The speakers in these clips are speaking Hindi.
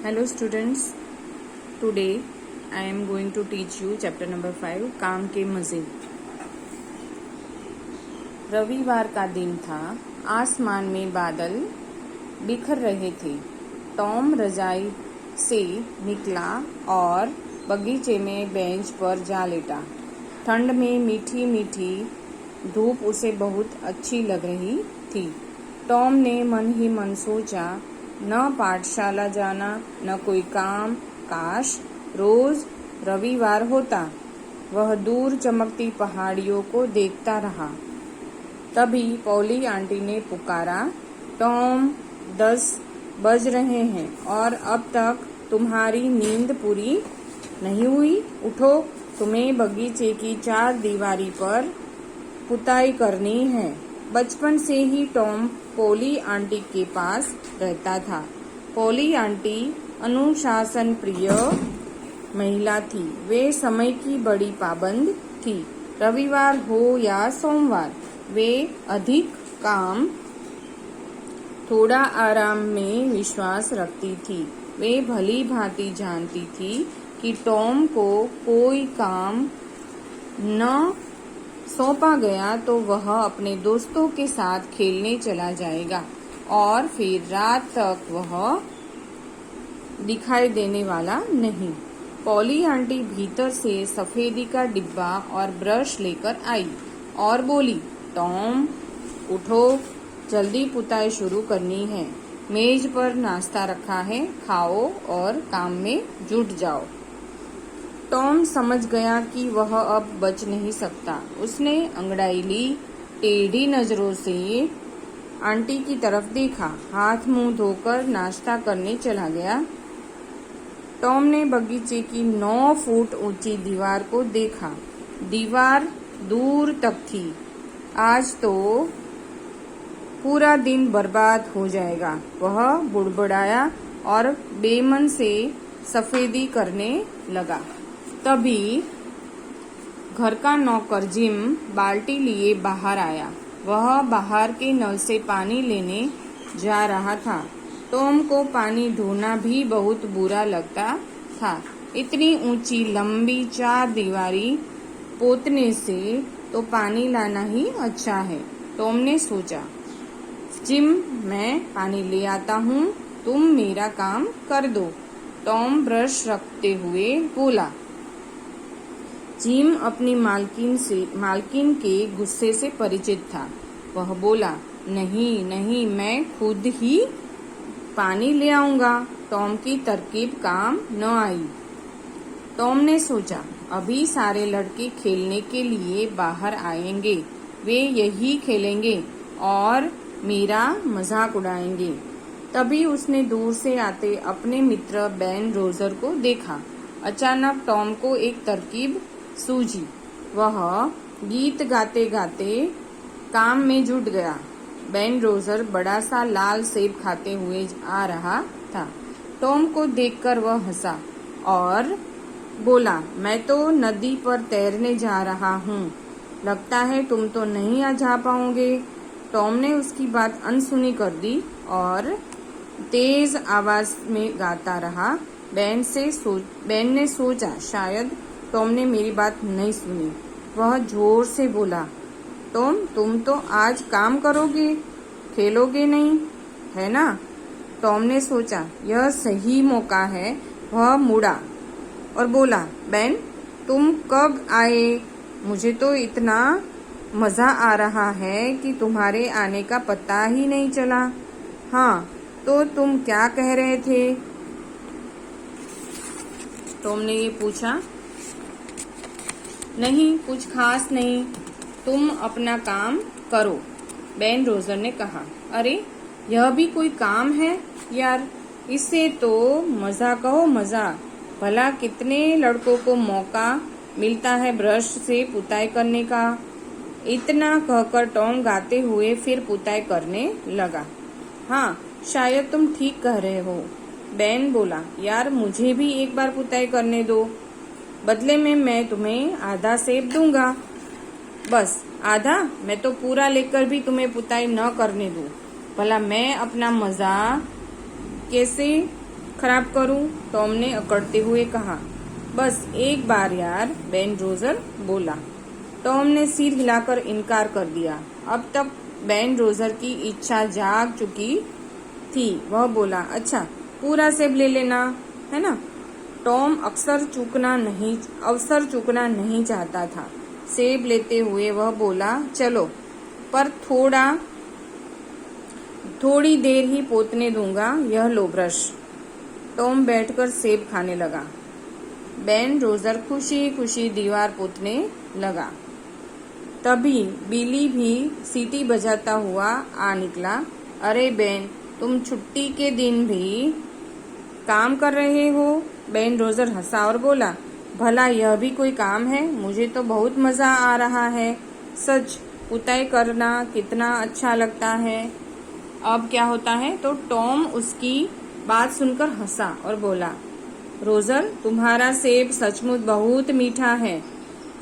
Hello students, today I am going to teach you chapter number 5 काम के मज़े। रविवार का दिन था। आसमान में बादल बिखर रहे थे। टॉम रजाई से निकला और बगीचे में बेंच पर जा लेटा। ठंड में मीठी मीठी धूप उसे बहुत अच्छी लग रही थी। टॉम ने मन ही मन सोचा, न पाठशाला जाना न कोई काम, काश रोज रविवार होता। वह दूर चमकती पहाड़ियों को देखता रहा। तभी पॉली आंटी ने पुकारा, टॉम 10 बज रहे हैं और अब तक तुम्हारी नींद पूरी नहीं हुई। उठो, तुम्हें बगीचे की 4 दीवारी पर पुताई करनी है। बचपन से ही टॉम पॉली आंटी के पास रहता था। पॉली आंटी अनुशासन प्रिय महिला थी। वे समय की बड़ी पाबंद थी। रविवार हो या सोमवार, वे अधिक काम थोड़ा आराम में विश्वास रखती थी। वे भली भांति जानती थी कि टॉम को कोई काम न सौंपा गया तो वह अपने दोस्तों के साथ खेलने चला जाएगा और फिर रात तक वह दिखाई देने वाला नहीं। पॉली आंटी भीतर से सफेदी का डिब्बा और ब्रश लेकर आई और बोली, टॉम उठो, जल्दी पुताई शुरू करनी है। मेज पर नाश्ता रखा है, खाओ और काम में जुट जाओ। टॉम समझ गया कि वह अब बच नहीं सकता। उसने अंगड़ाई ली, टेढ़ी नजरों से आंटी की तरफ देखा, हाथ मुंह धोकर नाश्ता करने चला गया। टॉम ने बगीचे की 9 फुट ऊंची दीवार को देखा। दीवार दूर तक थी। आज तो पूरा दिन बर्बाद हो जाएगा। वह बुड़बुड़ाया और बेमन से सफेदी करने लगा। तभी घर का नौकर जिम बाल्टी लिए बाहर आया। वह बाहर के नल से पानी लेने जा रहा था। टॉम को पानी ढोना भी बहुत बुरा लगता था। इतनी ऊंची लंबी 4 दीवारी पोतने से तो पानी लाना ही अच्छा है। टॉम ने सोचा, जिम मैं पानी ले आता हूँ, तुम मेरा काम कर दो। टॉम ब्रश रखते हुए बोला। जिम अपनी मालकिन के गुस्से से परिचित था। वह बोला, नहीं नहीं, मैं खुद ही पानी ले आऊंगा। टॉम की तरकीब काम न आई। टॉम ने सोचा, अभी सारे लड़के खेलने के लिए बाहर आएंगे। वे यही खेलेंगे और मेरा मजाक उड़ाएंगे। तभी उसने दूर से आते अपने मित्र बेन रोजर को देखा। अचानक टॉम को एक तरकीब सूझी। वह गीत गाते गाते काम में जुट गया। बेन रोजर बड़ा सा लाल सेब खाते हुए आ रहा था। टॉम को देखकर वह हंसा और बोला, मैं तो नदी पर तैरने जा रहा हूँ। लगता है तुम तो नहीं जा पाओगे। टॉम ने उसकी बात अनसुनी कर दी और तेज आवाज में गाता रहा। बेन ने सोचा, शायद टॉम ने मेरी बात नहीं सुनी। वह जोर से बोला, टॉम तुम तो आज काम करोगे, खेलोगे नहीं, है ना? टॉम ने सोचा, यह सही मौका है। वह मुड़ा और बोला, बेन तुम कब आए? मुझे तो इतना मजा आ रहा है कि तुम्हारे आने का पता ही नहीं चला। हाँ, तो तुम क्या कह रहे थे? टॉम ने ये पूछा। नहीं, कुछ खास नहीं, तुम अपना काम करो, बेन रोजर ने कहा। अरे यह भी कोई काम है यार, इससे तो मजा कहो मजा। भला कितने लड़कों को मौका मिलता है ब्रश से पुताई करने का। इतना कहकर टॉम गाते हुए फिर पुताई करने लगा। हाँ, शायद तुम ठीक कह रहे हो, बेन बोला। यार मुझे भी एक बार पुताई करने दो, बदले में मैं तुम्हें आधा सेब दूंगा। बस आधा? मैं तो पूरा लेकर भी तुम्हें पुताई न करने दूं। भला मैं अपना मजा कैसे खराब करूं? टॉम ने अकड़ते हुए कहा। बस एक बार यार, बेन रोजर बोला। टॉम ने सिर हिलाकर इनकार कर दिया। अब तक बेन रोजर की इच्छा जाग चुकी थी। वह बोला, अच्छा पूरा सेब ले लेना, है ना। टॉम अवसर चूकना नहीं चाहता था। सेब लेते हुए वह बोला, चलो, पर थोड़ी देर ही पोतने दूंगा। यह लो ब्रश। टॉम बैठकर सेब खाने लगा। बेन रोजर खुशी खुशी दीवार पोतने लगा। तभी बिली भी सीटी बजाता हुआ आ निकला। अरे बेन, तुम छुट्टी के दिन भी काम कर रहे हो? बेन रोजर हंसा और बोला, भला यह भी कोई काम है? मुझे तो बहुत मजा आ रहा है। सच, पुताई करना कितना अच्छा लगता है। अब क्या होता है, तो टॉम उसकी बात सुनकर हंसा और बोला, रोजर, तुम्हारा सेब सचमुच बहुत मीठा है।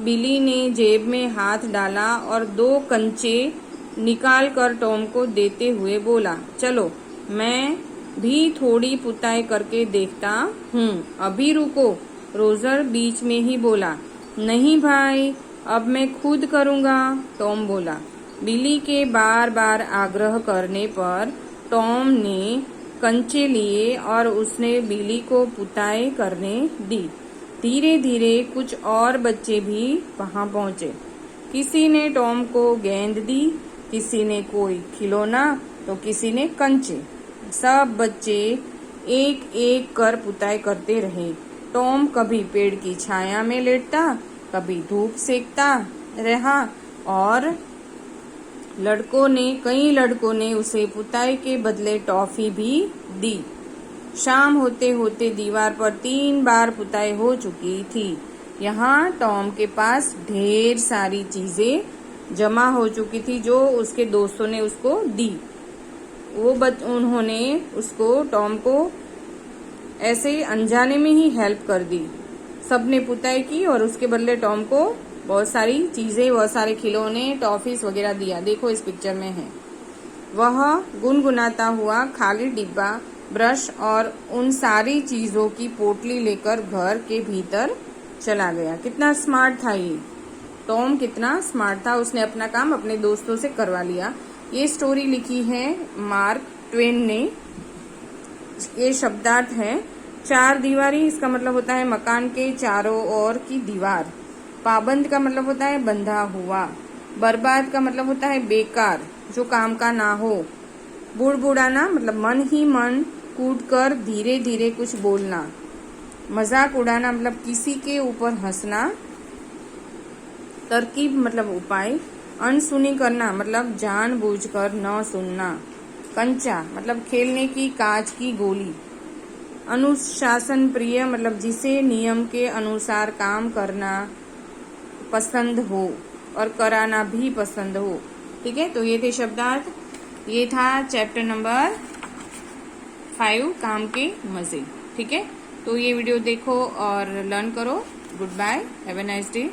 बिली ने जेब में हाथ डाला और 2 कंचे निकाल कर टॉम को देते हुए बोला, चलो, मैं भी थोड़ी पुताई करके देखता हूँ। अभी रुको। रोजर बीच में ही बोला, नहीं भाई, अब मैं खुद करूँगा। टॉम बोला। बिली के बार बार आग्रह करने पर टॉम ने कंचे लिए और उसने बिली को पुताई करने दी। धीरे धीरे कुछ और बच्चे भी वहां पहुंचे। किसी ने टॉम को गेंद दी, किसी ने कोई खिलौना, तो किसी ने कंचे। सब बच्चे एक एक कर पुताई करते रहे। टॉम कभी पेड़ की छाया में लेटता, कभी धूप सेकता रहा और कई लड़कों ने उसे पुताई के बदले टॉफी भी दी। शाम होते होते दीवार पर 3 बार पुताई हो चुकी थी। यहाँ टॉम के पास ढेर सारी चीजें जमा हो चुकी थी जो उसके दोस्तों ने उसको दी। उन्होंने उसको टॉम को ऐसे अनजाने में ही हेल्प कर दी। सबने पुताई की और उसके बदले टॉम को बहुत सारी चीजें, बहुत सारे खिलौने, टॉफीज वगैरह दिया। देखो इस पिक्चर में है। वह गुनगुनाता हुआ खाली डिब्बा, ब्रश और उन सारी चीजों की पोटली लेकर घर के भीतर चला गया। कितना स्मार्ट था ये टॉम, कितना स्मार्ट था। उसने अपना काम अपने दोस्तों से करवा लिया। ये स्टोरी लिखी है मार्क ट्वेन ने। ये शब्दार्थ है। 4 दीवारी, इसका मतलब होता है मकान के चारों ओर की दीवार। पाबंद का मतलब होता है बंधा हुआ। बर्बाद का मतलब होता है बेकार, जो काम का ना हो। बुड़बुड़ाना मतलब मन ही मन कूटकर धीरे धीरे कुछ बोलना। मजाक उड़ाना मतलब किसी के ऊपर हंसना। तरकीब मतलब उपाय। अनसुनी करना मतलब जानबूझकर न सुनना। कंचा मतलब खेलने की कांच की गोली। अनुशासन प्रिय मतलब जिसे नियम के अनुसार काम करना पसंद हो और कराना भी पसंद हो। ठीक है, तो ये थे शब्दार्थ। ये था चैप्टर नंबर 5, काम के मजे। ठीक है, तो ये वीडियो देखो और लर्न करो। Good bye, have a nice day.